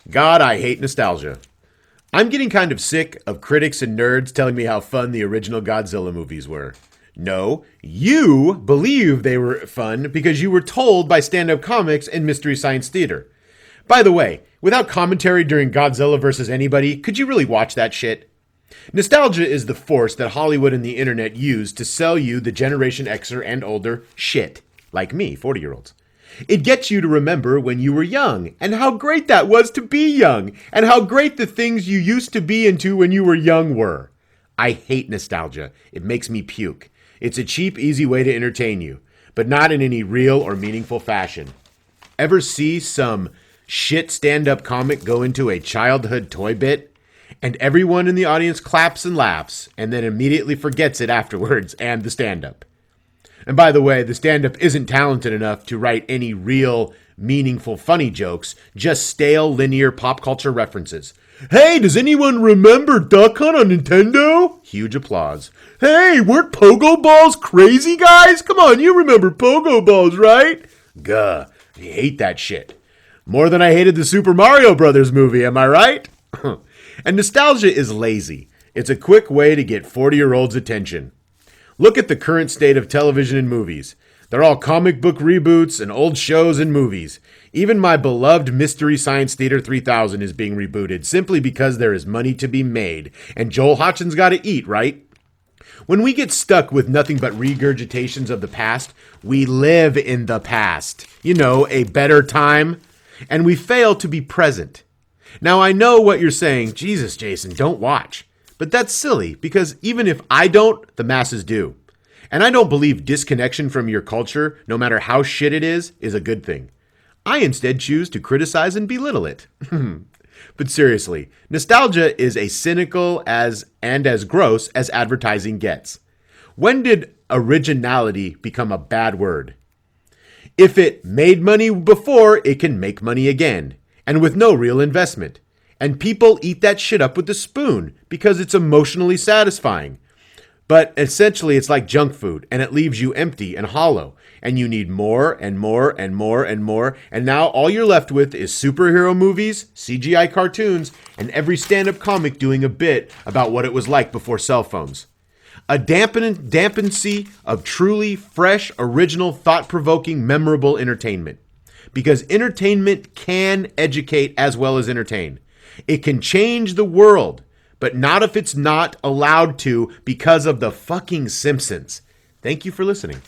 God, I hate nostalgia. I'm getting kind of sick of critics and nerds telling me how fun the original Godzilla movies were. No, you believe they were fun because you were told by stand-up comics and Mystery Science Theater. By the way, without commentary during Godzilla vs. anybody, could you really watch that shit? Nostalgia is the force that Hollywood and the internet use to sell you, the Generation Xer and older, shit. Like me, 40-year-olds. It gets you to remember when you were young, and how great that was to be young, and how great the things you used to be into when you were young were. I hate nostalgia. It makes me puke. It's a cheap, easy way to entertain you, but not in any real or meaningful fashion. Ever see some shit stand-up comic go into a childhood toy bit, and everyone in the audience claps and laughs, and then immediately forgets it afterwards and the stand-up? And by the way, the stand-up isn't talented enough to write any real, meaningful, funny jokes, just stale, linear pop culture references. Hey, does anyone remember Duck Hunt on Nintendo? Huge applause. Hey, weren't Pogo Balls crazy, guys? Come on, you remember Pogo Balls, right? Gah, I hate that shit. More than I hated the Super Mario Brothers movie, am I right? And nostalgia is lazy. It's a quick way to get 40-year-olds' attention. Look at the current state of television and movies. They're all comic book reboots and old shows and movies. Even my beloved Mystery Science Theater 3000 is being rebooted simply because there is money to be made. And Joel Hodgson's got to eat, right? When we get stuck with nothing but regurgitations of the past, we live in the past. You know, a better time. And we fail to be present. Now, I know what you're saying. Jesus, Jason, don't watch. But that's silly, because even if I don't, the masses do. And I don't believe disconnection from your culture, no matter how shit it is a good thing. I instead choose to criticize and belittle it. But seriously, nostalgia is as cynical and as gross as advertising gets. When did originality become a bad word? If it made money before, it can make money again, and with no real investment. And people eat that shit up with a spoon because it's emotionally satisfying. But essentially, it's like junk food, and it leaves you empty and hollow. And you need more and more and more and more. And now all you're left with is superhero movies, CGI cartoons, and every stand-up comic doing a bit about what it was like before cell phones. A dampency of truly fresh, original, thought-provoking, memorable entertainment. Because entertainment can educate as well as entertain. It can change the world, but not if it's not allowed to because of the fucking Simpsons. Thank you for listening.